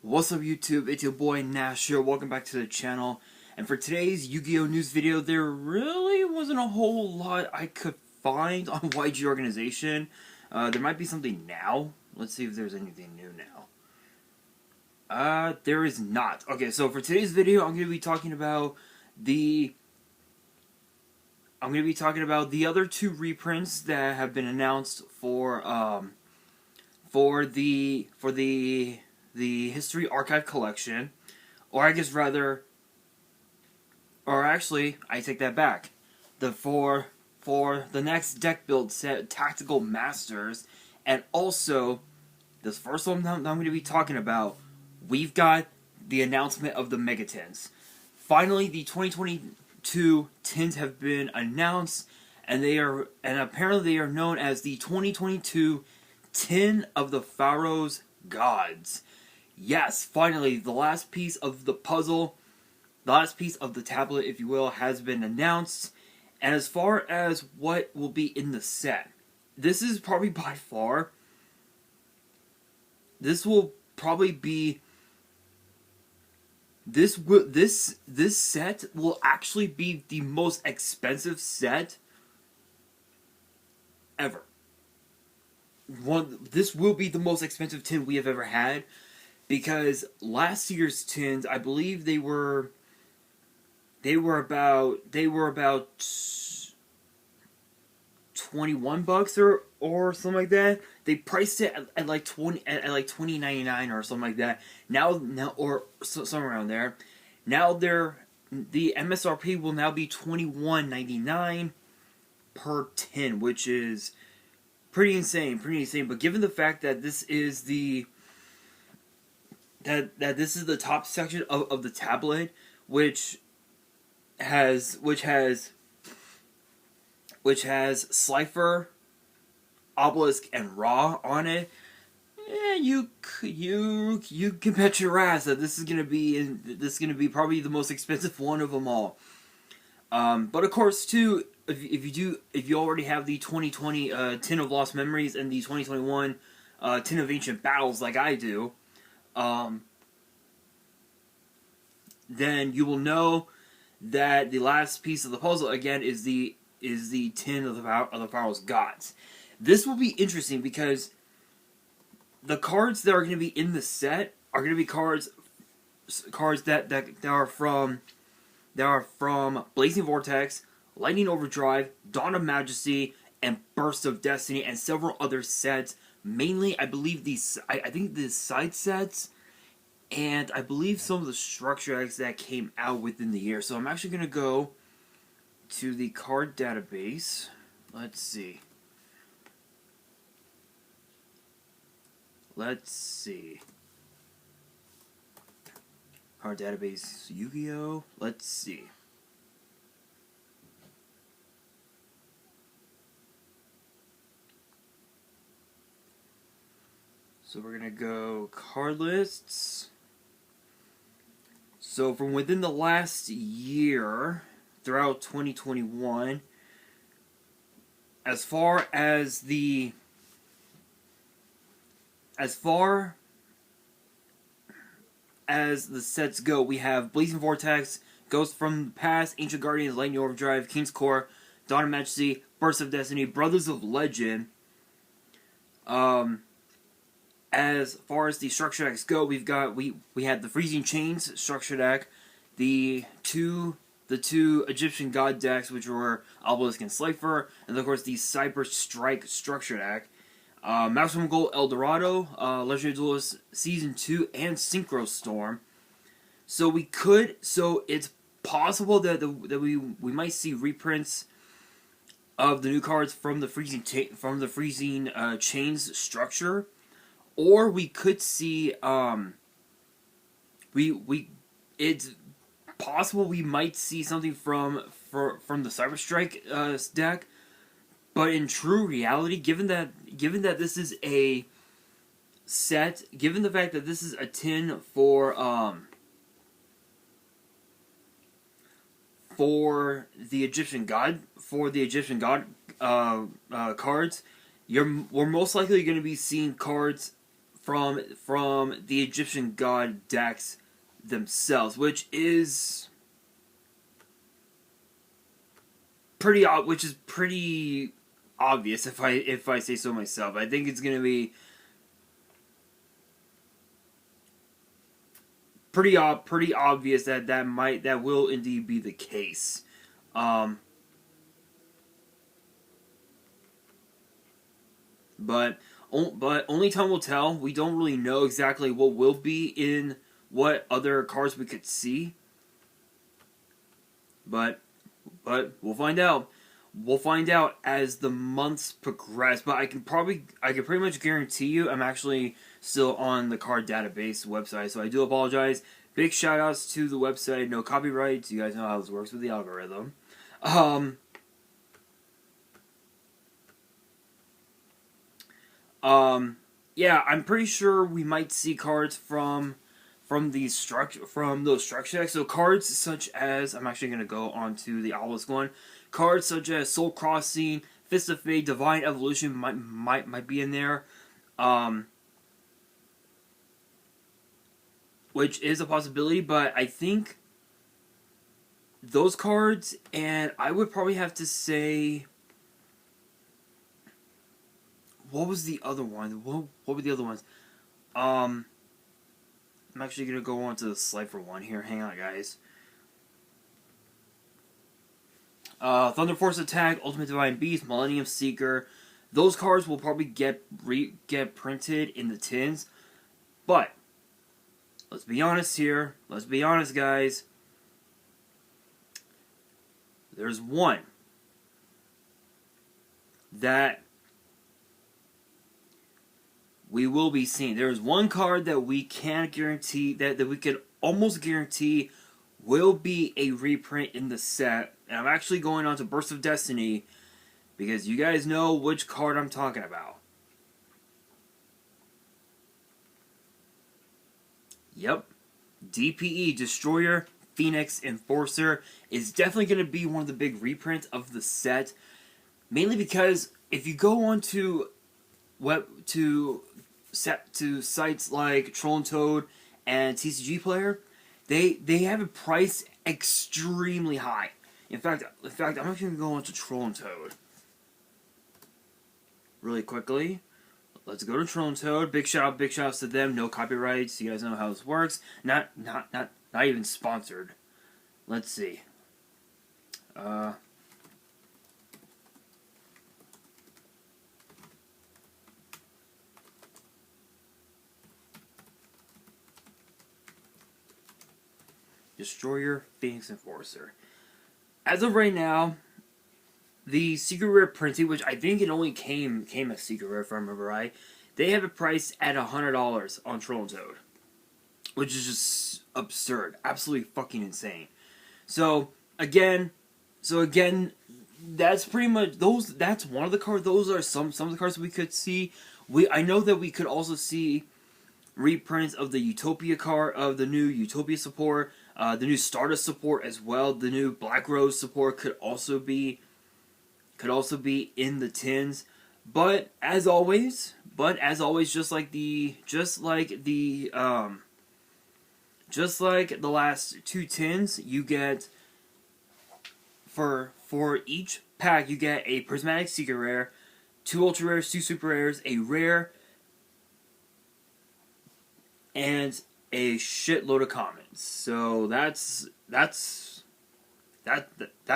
What's up YouTube, it's your boy Nash here, welcome back to the channel. And for today's Yu-Gi-Oh news video, there really wasn't a whole lot I could find on YG Organization. There might be something now. Let's see if there's anything new now. There is not. Okay, so for today's video, I'm going to be talking about the other two reprints that have been announced for the History Archive Collection, or actually, I take that back. For the next deck build set, Tactical Masters, and also this first one I'm going to be talking about, we've got the announcement of the Mega Tins. Finally, the 2022 tins have been announced, and apparently they are known as the 2022 Tin of the Pharaoh's Gods. Yes, finally, the last piece of the puzzle, the last piece of the tablet, if you will, has been announced. And as far as what will be in the set, this is probably by far, this will probably be, this set will actually be the most expensive set ever. This will be the most expensive tin we have ever had. Because last year's tins, I believe they were about $21 or something like that. They priced it at like $20.99 or something like that. Now or somewhere around there. Now the MSRP will now be $21.99 per tin, which is pretty insane. But given the fact that this is this is the top section of the tablet, which has Slifer, Obelisk, and Ra on it. You can bet your ass that this is gonna be probably the most expensive one of them all. But of course, too, if you already have the 2020 Tin of Lost Memories and the 2021 Tin of Ancient Battles like I do, then you will know that the last piece of the puzzle again is the Tin of the Pharaoh's Gods. This will be interesting because the cards that are going to be in the set are going to be cards that are from Blazing Vortex, Lightning Overdrive, Dawn of Majesty, and Burst of Destiny, and several other sets. Mainly, I believe I think the side sets, and I believe some of the structure decks that came out within the year. So I'm actually going to go to the card database. Let's see. Card database Yu-Gi-Oh. Let's see. So we're going to go card lists. So from within the last year, throughout 2021, as far as the sets go, we have Blazing Vortex, Ghost from the Past, Ancient Guardians, Lightning Overdrive, King's Core, Dawn of Majesty, Burst of Destiny, Brothers of Legend. As far as the structure decks go, we had the Freezing Chains structure deck, the two Egyptian God decks, which were Obelisk and Slifer, and of course the Cyber Strike structure deck, Maximum Gold Eldorado, Legendary Duelist Season 2, and Synchro Storm. So it's possible that we might see reprints of the new cards from the Freezing Chains structure. Or we could see, it's possible we might see something from the Cyber Strike deck, but in true reality, given that this is a set, given the fact that this is a tin for the Egyptian God cards, we're most likely going to be seeing cards from the Egyptian god decks themselves, which is pretty obvious if I say so myself. I think it's gonna be pretty obvious that will indeed be the case. Um, but only time will tell. We don't really know exactly what will be in what other cards we could see. But we'll find out. We'll find out as the months progress. But I can pretty much guarantee you I'm actually still on the card database website, so I do apologize. Big shout outs to the website, no copyrights. You guys know how this works with the algorithm. Yeah, I'm pretty sure we might see cards from those structure decks. So cards such as, I'm actually gonna go on to the obelisk one. Cards such as Soul Crossing, Fist of Fate, Divine Evolution might be in there. Which is a possibility, but I think those cards, and I would probably have to say, what was the other one? What were the other ones? I'm actually gonna go on to the Slifer one here. Hang on, guys. Thunder Force Attack, Ultimate Divine Beast, Millennium Seeker. Those cards will probably get printed in the tins, but let's be honest here. Let's be honest, guys. There's one that we will be seeing. There is one card that we can guarantee, that we can almost guarantee will be a reprint in the set. And I'm actually going on to Burst of Destiny because you guys know which card I'm talking about. Yep. DPE, Destroyer, Phoenix, Enforcer is definitely going to be one of the big reprints of the set. Mainly because if you go on to sites like Troll and Toad and TCG Player, they have it priced extremely high. In fact, I'm actually going to go on to Troll and Toad really quickly. Let's go to Troll and Toad. Big shouts to them. No copyrights. You guys know how this works. Not even sponsored. Let's see. Destroyer, Phoenix, Enforcer. As of right now, the Secret Rare printing, which I think it only came as Secret Rare if I remember right, they have it priced at $100 on Troll and Toad, which is just absurd, absolutely fucking insane. So again, that's pretty much those. That's one of the cards. Those are some of the cards we could see. I know that we could also see reprints of the Utopia card, of the new Utopia support, the new Stardust support as well. The new Black Rose support could also be in the tins. But as always, just like the last two tins, you get for each pack you get a Prismatic Secret Rare, 2 Ultra Rares, 2 Super Rares, a Rare, and a shitload of commons. So that's a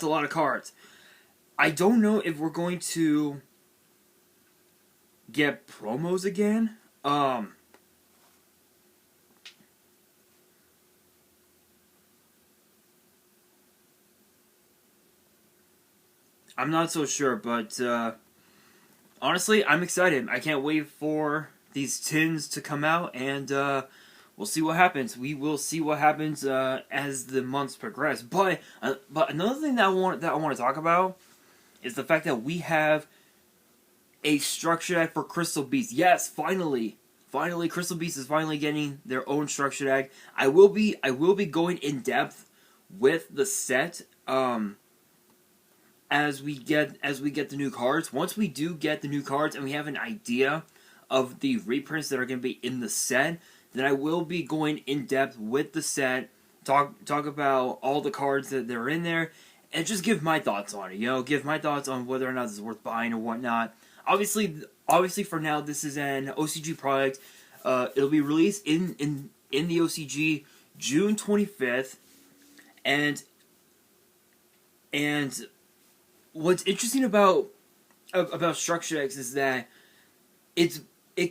lot of cards. I don't know if we're going to get promos again. I'm not so sure, but honestly, I'm excited. I can't wait for these tins to come out, and we'll see what happens. We will see what happens as the months progress. But another thing that I want to talk about is the fact that we have a structure deck for Crystal Beast. Yes, finally, Crystal Beast is finally getting their own structure deck. I will be going in depth with the set as we get the new cards. Once we do get the new cards and we have an idea of the reprints that are going to be in the set, then I will be going in depth with the set, talk about all the cards that are in there, and just give my thoughts on it. You know, give my thoughts on whether or not this is worth buying or whatnot. Obviously, for now, this is an OCG product. It'll be released in the OCG June 25th, and what's interesting about Structure X is that it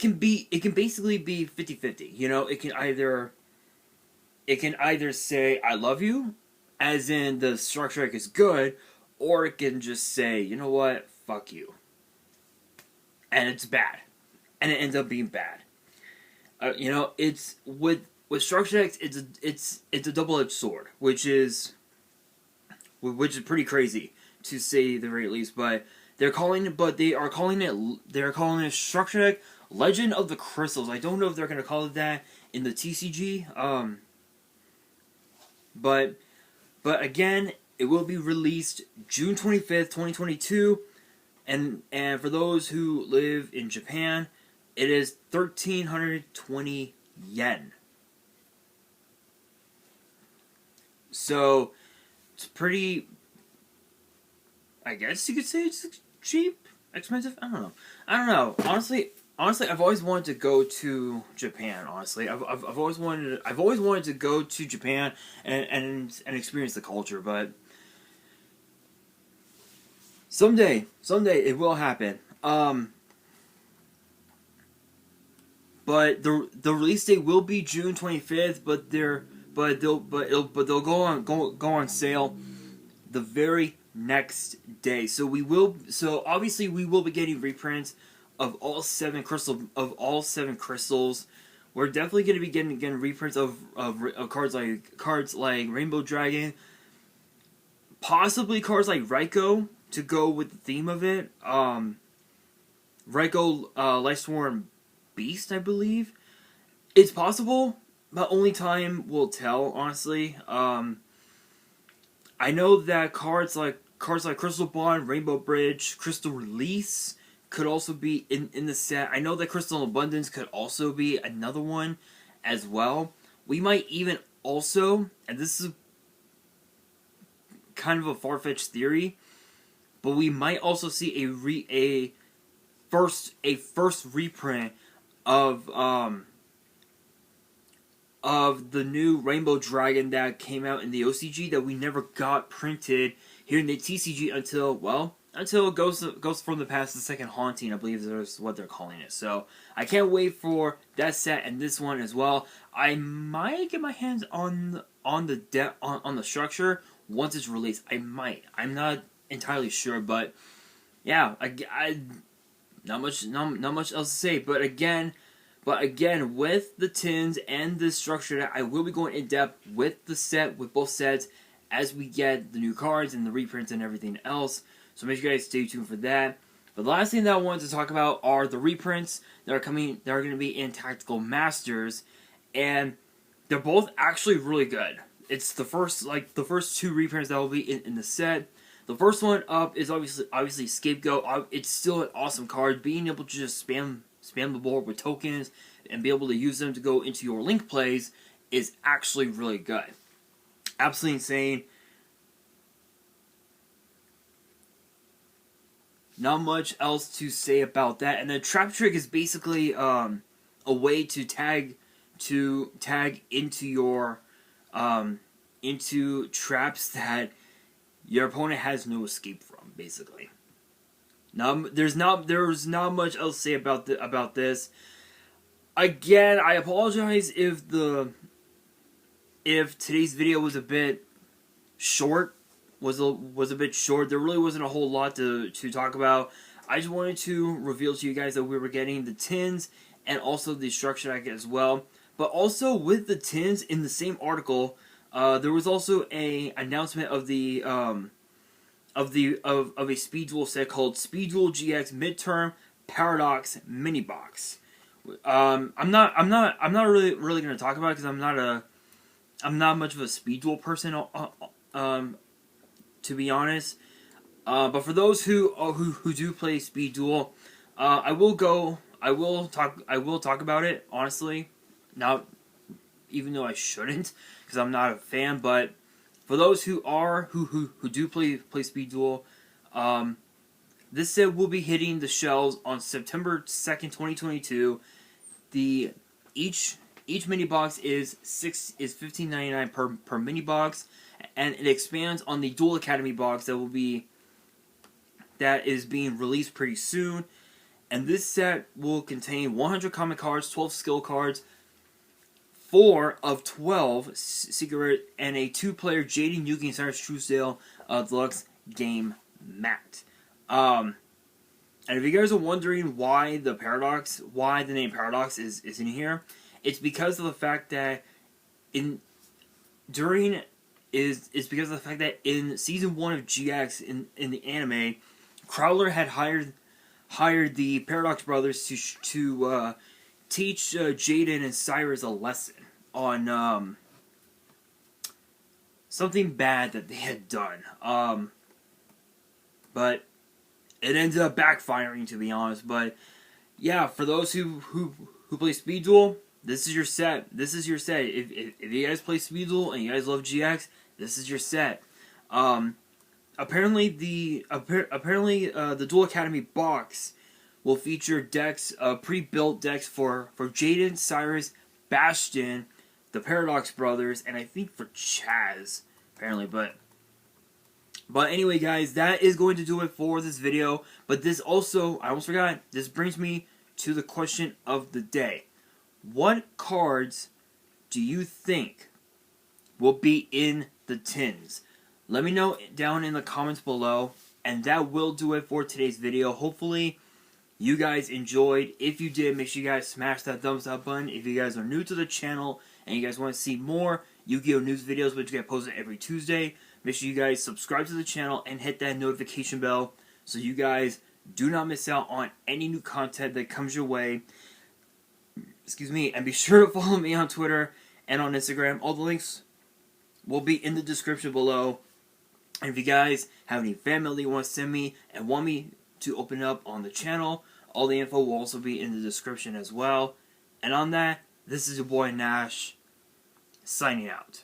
can basically be 50-50. You know, it can either say I love you, as in the Structure X is good, or it can just say, you know what, fuck you, and it's bad, and it ends up being bad. You know, it's with Structure X, it's a double-edged sword, which is pretty crazy to say the very least. But they are calling it Structure X Legend of the Crystals. I don't know if they're gonna call it that in the TCG. But again, it will be released June 25th, 2022, and for those who live in Japan, it is 1,320 yen. So it's pretty, I guess you could say it's cheap, expensive. I don't know. Honestly, I've always wanted to go to Japan. Honestly, I've always wanted to go to Japan and experience the culture. But someday it will happen. But the release date will be June 25th. But they'll go on sale the very next day. So obviously we will be getting reprints of all seven crystals. We're definitely going to be getting reprints of cards like Rainbow Dragon, possibly cards like Raikou to go with the theme of it. Raikou Lightsworn Beast, I believe. It's possible, but only time will tell, honestly. I know that cards like Crystal Bond, Rainbow Bridge, Crystal Release could also be in the set. I know that Crystal Abundance could also be another one as well. We might even also, and this is kind of a far-fetched theory, but we might also see a first reprint of the new Rainbow Dragon that came out in the OCG that we never got printed here in the TCG until Ghost from the Past, the Second Haunting, I believe is what they're calling it. So I can't wait for that set and this one as well. I might get my hands on the structure once it's released. I might. I'm not entirely sure, but yeah, I not much else to say. But again, with the tins and the structure, I will be going in depth with both sets, as we get the new cards and the reprints and everything else. So make sure you guys stay tuned for that. But the last thing that I wanted to talk about are the reprints that are going to be in Tactical Masters, and they're both actually really good. It's the first two reprints that will be in the set. The first one up is obviously Scapegoat. It's still an awesome card. Being able to just spam the board with tokens and be able to use them to go into your link plays is actually really good. Absolutely insane. Not much else to say about that. And the Trap Trick is basically a way to tag into your into traps that your opponent has no escape from, basically. There's not much else to say about this. Again, I apologize if today's video was a bit short. Was a bit short. There really wasn't a whole lot to talk about. I just wanted to reveal to you guys that we were getting the tins and also the structure deck as well. But also with the tins, in the same article, there was also a announcement of a Speed Duel set called Speed Duel GX Midterm Paradox Mini Box. I'm not really going to talk about it because I'm not much of a Speed Duel person. To be honest, but for those who do play Speed Duel, I will go I will talk about it honestly. Not even though I shouldn't, because I'm not a fan. But for those who do play Speed Duel, this set will be hitting the shelves on September 2nd, 2022. The each mini box is $15.99 per mini box, and it expands on the Duel Academy box that is being released pretty soon. And this set will contain 100 common cards, 12 skill cards, 4 of 12 secret, and a 2-player Jaden Yugi and Cyrus Truesdale Deluxe game mat. And if you guys are wondering why the name Paradox is in here, it's because of the fact that in season 1 of GX in the anime, Crowler had hired the Paradox brothers to teach Jaden and Cyrus a lesson on something bad that they had done. But it ended up backfiring, to be honest. But yeah, for those who play Speed Duel, this is your set. This is your set. If you guys play Speed Duel and you guys love GX, this is your set. Apparently the Duel Academy box will feature decks, pre-built decks for Jaden, Cyrus, Bastion, the Paradox brothers, and I think for Chaz, apparently. But anyway, guys, that is going to do it for this video. But this also, I almost forgot, this brings me to the question of the day. What cards do you think will be in the tins? Let me know down in the comments below. And that will do it for today's video. Hopefully you guys enjoyed. If you did, make sure you guys smash that thumbs up button. If you guys are new to the channel and you guys want to see more Yu-Gi-Oh news videos, which get posted every Tuesday, make sure you guys subscribe to the channel and hit that notification bell so you guys do not miss out on any new content that comes your way. Excuse me. And be sure to follow me on Twitter and on Instagram. All the links will be in the description below. And if you guys have any fan mail that you want to send me and want me to open up on the channel, all the info will also be in the description as well. And on that, this is your boy Nash, signing out.